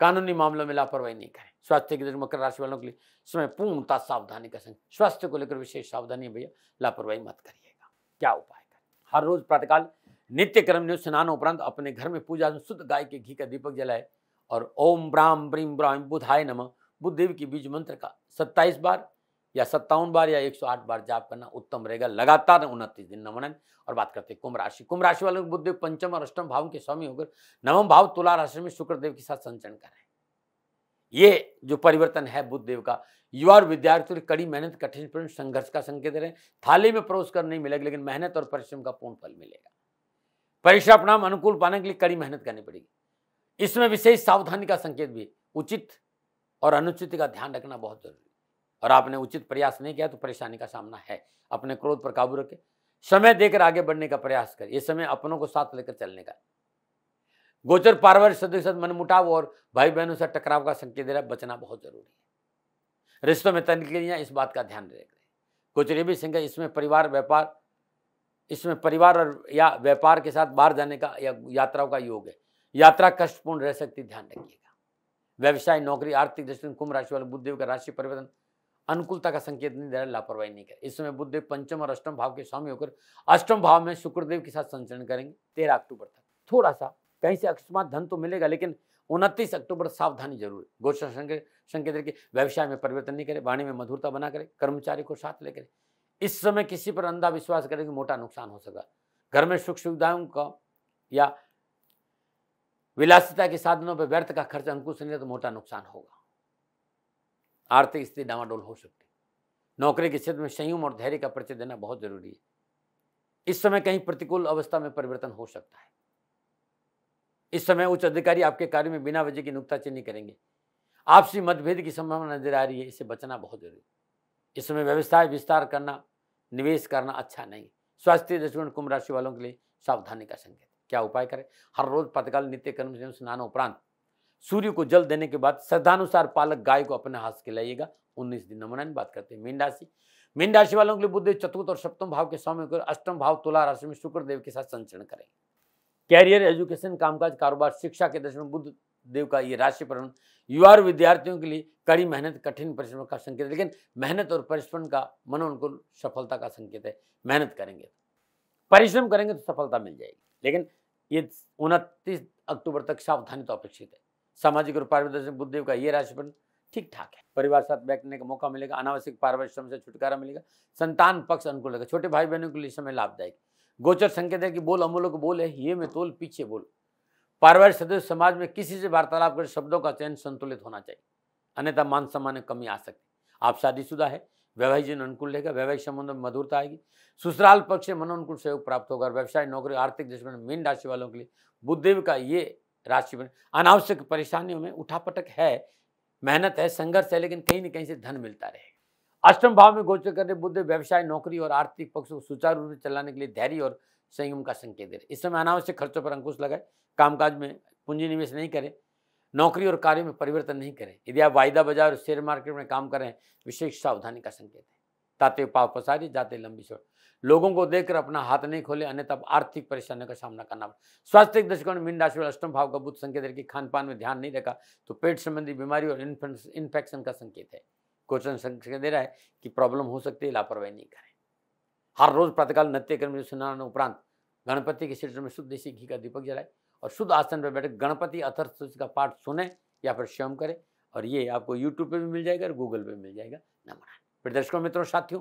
कानूनी मामलों में लापरवाही नहीं करें। स्वास्थ्य की दृष्टि मकर राशि वालों के लिए समय पूर्णतः सावधानी का संकेत। स्वास्थ्य को लेकर विशेष सावधानी है भैया, लापरवाही मत करिएगा। क्या उपाय करें? हर रोज प्रातःकाल नित्य कर्म स्नान उपरांत अपने घर में पूजा में शुद्ध गाय के घी का दीपक जलाए और ओम ब्राम ब्रीम ब्राम बुधाय नमः बुद्ध देव की बीज मंत्र का 27 बार या 57 बार या 108 बार जाप करना उत्तम रहेगा। लगातार 29 दिन नमन। और बात करते हैं कुंभ राशि। कुंभ राशि वालों को बुध देव पंचम और अष्टम भाव के स्वामी होकर नवम भाव तुला राशि में शुक्र देव के साथ संचरण कर रहे हैं। ये जो परिवर्तन है बुध देव का, युवा और विद्यार्थियों की कड़ी मेहनत, कठिन परिश्रम, संघर्ष का संकेत दे रहे हैं। थाली में परोस कर नहीं मिलेगा, लेकिन मेहनत और परिश्रम का पूर्ण फल मिलेगा। परीक्षा परिणाम अनुकूल पाने के लिए कड़ी मेहनत करनी पड़ेगी। इसमें विशेष सावधानी का संकेत भी, उचित और अनुचित का ध्यान रखना बहुत जरूरी है। और आपने उचित प्रयास नहीं किया तो परेशानी का सामना है। अपने क्रोध पर काबू रखें, समय देकर आगे बढ़ने का प्रयास करें। यह समय अपनों को साथ लेकर चलने का। गोचर पारिवारिक सदस्य मनमुटाव और भाई बहनों से टकराव का संकेत दे रहा है, बचना बहुत जरूरी है। रिश्तों में तनकीलियां, इस बात का ध्यान रखें। गोचर ये भी संकेत, इसमें परिवार और या व्यापार के साथ बाहर जाने का या यात्राओं का योग है। यात्रा कष्टपूर्ण रह सकती, ध्यान रखिएगा। व्यवसाय, नौकरी, आर्थिक दृष्टि कुंभ राशि वाले बुध देव का राशि परिवर्तन अनुकूलता का संकेत नहीं दे रहा, लापरवाही नहीं करें। इस समय बुध देव पंचम और अष्टम भाव के स्वामी होकर अष्टम भाव में शुक्रदेव के साथ संचरण करेंगे 13 अक्टूबर तक। थोड़ा सा कहीं से अकस्मात धन तो मिलेगा, लेकिन 29 अक्टूबर सावधानी जरूर है। गोचर संकेत रखिए, व्यवसाय में परिवर्तन नहीं करें, वाणी में मधुरता बना करें, कर्मचारी को साथ लेकर। इस समय किसी पर अंधा विश्वास करें कि मोटा नुकसान हो सकता। घर में सुख सुविधाओं का या विलासिता के साधनों पर व्यर्थ का खर्च अंकुश नहीं तो मोटा नुकसान होगा। आर्थिक स्थिति डामाडोल हो सकती है। नौकरी के क्षेत्र में संयम और धैर्य का परिचय देना बहुत जरूरी है। इस समय कहीं प्रतिकूल अवस्था में परिवर्तन हो सकता है। इस समय उच्च अधिकारी आपके कार्य में बिना वजह की नुक्ताचीनी करेंगे। आपसी मतभेद की संभावना नजर आ रही है, इससे बचना बहुत जरूरी है। इस समय व्यवसाय विस्तार करना, निवेश करना अच्छा नहीं। स्वास्थ्य दृष्टिकोण कुंभ राशि वालों के लिए सावधानी का संकेत। क्या उपाय करें? हर रोज प्रातःकाल नित्य कर्म से स्नान उपरांत सूर्य को जल देने के बाद श्रद्धानुसार पालक गाय को अपने हाथ से खिलाइएगा। 19 दिन नमन। बात करते हैं मीन राशि। मीन राशि वालों के लिए बुध चतुर्थ और सप्तम भाव के स्वामी होकर अष्टम भाव तुला राशि में शुक्र देव के साथ संचरण करेंगे। कैरियर, एजुकेशन, कामकाज, कारोबार, शिक्षा के दृष्टि में बुध देव का ये राशि परिवर्तन युवा और विद्यार्थियों के लिए कड़ी मेहनत, कठिन परिश्रम का संकेत है। लेकिन मेहनत और परिश्रम का मनोनुकूल सफलता का संकेत है। मेहनत करेंगे, परिश्रम करेंगे तो सफलता मिल जाएगी। लेकिन ये 29 अक्टूबर तक सावधानी तो अपेक्षित है। सामाजिक और पारिवारिक बुध देव का ये राशिफल ठीक ठाक है। परिवार साथ बैठने का मौका मिलेगा। अनावश्यक पारिवारिक श्रम से छुटकारा मिलेगा। संतान पक्ष अनुकूल रहेगा। छोटे भाई बहनों के लिए समय लाभदायक। गोचर संकेत है कि बोल अमूल्य को बोल है, ये में तोल पीछे बोल। पारिवारिक सदस्य समाज में किसी से वार्तालाप कर शब्दों का चयन संतुलित होना चाहिए, अन्यथा मान सम्मान में कमी आ सकती है। आप शादीशुदा है, वैवाहिक जीवन अनुकूल रहेगा। वैवाहिक संबंधों में मधुरता आएगी। ससुराल पक्ष से मनोनुकूल सहयोग प्राप्त होगा। व्यवसाय, नौकरी, आर्थिक दृष्टि में मीन राशि वालों के लिए बुध देव का ये राशि में अनावश्यक परेशानियों में उठापटक है, मेहनत है, संघर्ष है, लेकिन कहीं न कहीं से धन मिलता रहेगा। अष्टम भाव में गोचर कर रहे बुध देव व्यवसाय, नौकरी और आर्थिक पक्ष को सुचारू रूप से चलाने के लिए धैर्य और संयम का संकेत दे रहे। इस समय अनावश्यक खर्चों पर अंकुश लगाए। कामकाज में पूंजी निवेश नहीं करें। नौकरी और कार्यों में परिवर्तन नहीं करें। यदि आप वायदा बाजार और शेयर मार्केट में काम कर रहे हैं, विशेष सावधानी का संकेत है। ताते पाव पसारी, जाते लंबी छोड़। लोगों को देखकर अपना हाथ नहीं खोले, अन्यथा आर्थिक परेशानियों का सामना करना पड़े। स्वास्थ्य के दृष्टिकोण मीन राशि वाले अष्टम भाव का बुध संकेत है कि खान पान में ध्यान नहीं रखा तो पेट संबंधी बीमारी और इन्फेक्शन का संकेत है। गोचर संकेत दे रहा है कि प्रॉब्लम हो सकती है, लापरवाही नहीं करें। हर रोज प्रातःकाल नित्य कर्म स्नान उपरांत गणपति के सिर में शुद्ध देसी घी का दीपक जलाए और शुद्ध आसन पर बैठे गणपति अथर्वशीर्ष का पाठ सुने या फिर स्वयं करें। और ये आपको यूट्यूब पे भी मिल जाएगा और गूगल पे मिल जाएगा। नमन। फिर दर्शकों, मित्रों, साथियों,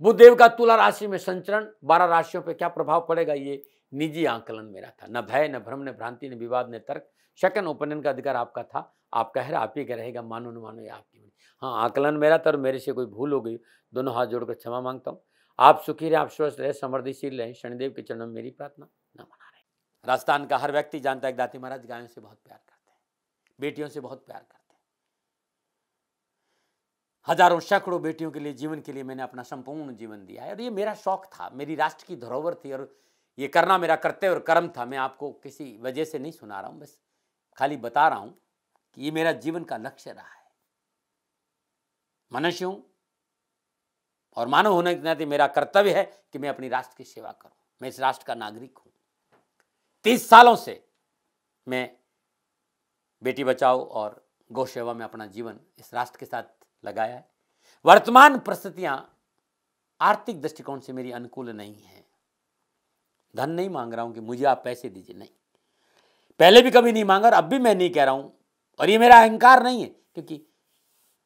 बुध देव का तुला राशि में संचरण 12 राशियों पर क्या प्रभाव पड़ेगा, ये निजी आंकलन मेरा था। न भय, न भ्रम, न भ्रांति, न विवाद, न तर्क। सेकंड ओपिनियन का अधिकार आपका था। आप कह रहे, आप ही का रहेगा, मानो न मानो ये आपकी। हाँ, आकलन मेरा था और मेरे से कोई भूल हो गई, दोनों हाथ जोड़कर क्षमा मांगता हूँ। आप सुखी रहे, आप स्वस्थ रहे, समृद्धिशील रहे, शनिदेव के चरणों में मेरी प्रार्थना। न मना रहे। राजस्थान का हर व्यक्ति जानता है कि दाती महाराज गायों से बहुत प्यार करते हैं, बेटियों से बहुत प्यार करते हैं। हजारों सैकड़ों बेटियों के लिए, जीवन के लिए मैंने अपना संपूर्ण जीवन दिया है और ये मेरा शौक था, मेरी राष्ट्र की धरोहर थी। और ये करना मेरा कर्तव्य और कर्म था। मैं आपको किसी वजह से नहीं सुना रहा हूं, बस खाली बता रहा हूं कि ये मेरा जीवन का लक्ष्य रहा है। मनुष्य हूं और मानव होने के नाते मेरा कर्तव्य है कि मैं अपनी राष्ट्र की सेवा करूं। मैं इस राष्ट्र का नागरिक हूं। 30 सालों से मैं बेटी बचाओ और गौ सेवा में अपना जीवन इस राष्ट्र के साथ लगाया है। वर्तमान परिस्थितियां आर्थिक दृष्टिकोण से मेरी अनुकूल नहीं है। धन नहीं मांग रहा हूं कि मुझे आप पैसे दीजिए, नहीं, पहले भी कभी नहीं मांगा और अब भी मैं नहीं कह रहा हूं। और ये मेरा अहंकार नहीं है, क्योंकि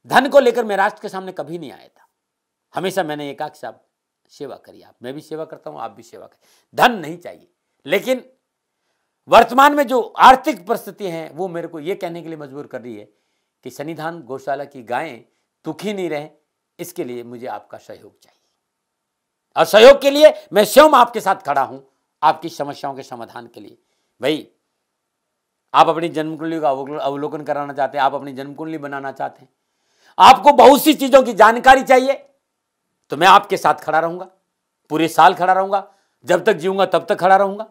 धन को लेकर मैं राष्ट्र के सामने कभी नहीं आया था। हमेशा मैंने ये कहा कि साहब सेवा करिए, आप, मैं भी सेवा करता हूं, आप भी सेवा करिए, धन नहीं चाहिए। लेकिन वर्तमान में जो आर्थिक परिस्थिति हैं वो मेरे को ये कहने के लिए मजबूर कर रही है कि सन्निधान गौशाला की गायें दुखी नहीं रहे, इसके लिए मुझे आपका सहयोग चाहिए। और सहयोग के लिए मैं स्वयं आपके साथ खड़ा हूं, आपकी समस्याओं के समाधान के लिए। भाई, आप अपनी जन्म कुंडली का अवलोकन कराना चाहते हैं, आप अपनी जन्म कुंडली बनाना चाहते हैं, आपको बहुत सी चीजों की जानकारी चाहिए, तो मैं आपके साथ खड़ा रहूंगा, पूरे साल खड़ा रहूंगा, जब तक जीऊंगा तब तक खड़ा रहूंगा।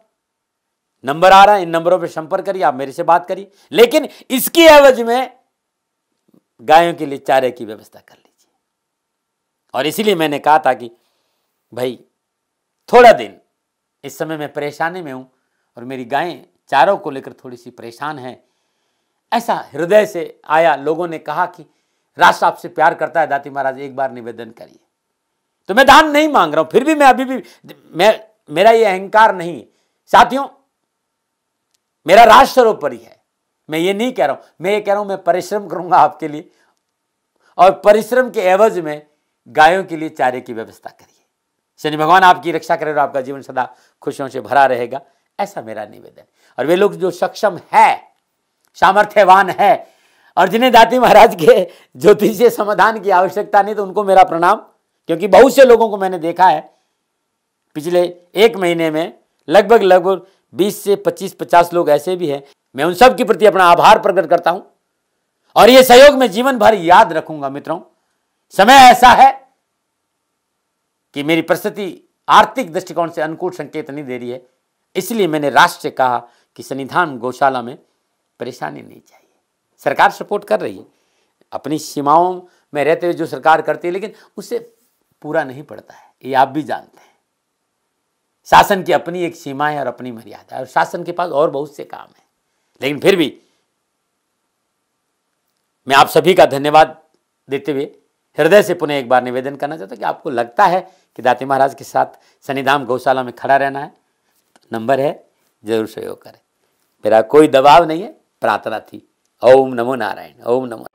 नंबर आ रहा है, इन नंबरों पे संपर्क करिए, आप मेरे से बात करिए, लेकिन इसकी एवज में गायों के लिए चारे की व्यवस्था कर लीजिए। और इसीलिए मैंने कहा था कि भाई थोड़ा दिन, इस समय मैं परेशानी में हूं और मेरी गायें चारों को लेकर थोड़ी सी परेशान हैं। ऐसा हृदय से आया, लोगों ने कहा कि राष्ट्र आपसे प्यार करता है दाती महाराज, एक बार निवेदन करिए। तो मैं दान नहीं मांग रहा हूं, फिर भी मैं अभी भी, मेरा ये अहंकार नहीं है साथियों, मेरा राष्ट्र सर्वोपरि है। मैं ये नहीं कह रहा हूं, मैं ये कह रहा हूं मैं परिश्रम करूंगा आपके लिए, और परिश्रम के एवज में गायों के लिए चारे की व्यवस्था करिए। शनि भगवान आपकी रक्षा करे और आपका जीवन सदा खुशियों से भरा रहेगा, ऐसा मेरा निवेदन। और वे लोग जो सक्षम है, सामर्थ्यवान है, और जिन्हें दाती महाराज के ज्योतिषीय समाधान की आवश्यकता नहीं, तो उनको मेरा प्रणाम, क्योंकि बहुत से लोगों को मैंने देखा है पिछले 1 महीने में, लगभग 20 से 25-50 लोग ऐसे भी हैं। मैं उन सब के प्रति अपना आभार प्रकट करता हूं और ये सहयोग मैं जीवन भर याद रखूंगा। मित्रों, समय ऐसा है कि मेरी परिस्थिति आर्थिक दृष्टिकोण से अनुकूल संकेत नहीं दे रही है, इसलिए मैंने राष्ट्र से कहा कि सन्निधान गौशाला में परेशानी नहीं चाहिए। सरकार सपोर्ट कर रही है, अपनी सीमाओं में रहते हुए जो सरकार करती है, लेकिन उससे पूरा नहीं पड़ता है, ये आप भी जानते हैं। शासन की अपनी एक सीमा है और अपनी मर्यादा है, और शासन के पास और बहुत से काम है। लेकिन फिर भी मैं आप सभी का धन्यवाद देते हुए हृदय से पुनः एक बार निवेदन करना चाहता हूं कि आपको लगता है कि दाती महाराज के साथ सन्निधान गौशाला में खड़ा रहना है, नंबर है, जरूर सहयोग करें। मेरा कोई दबाव नहीं है, प्रार्थना थी। ओम नमो नारायण, ओम नमो।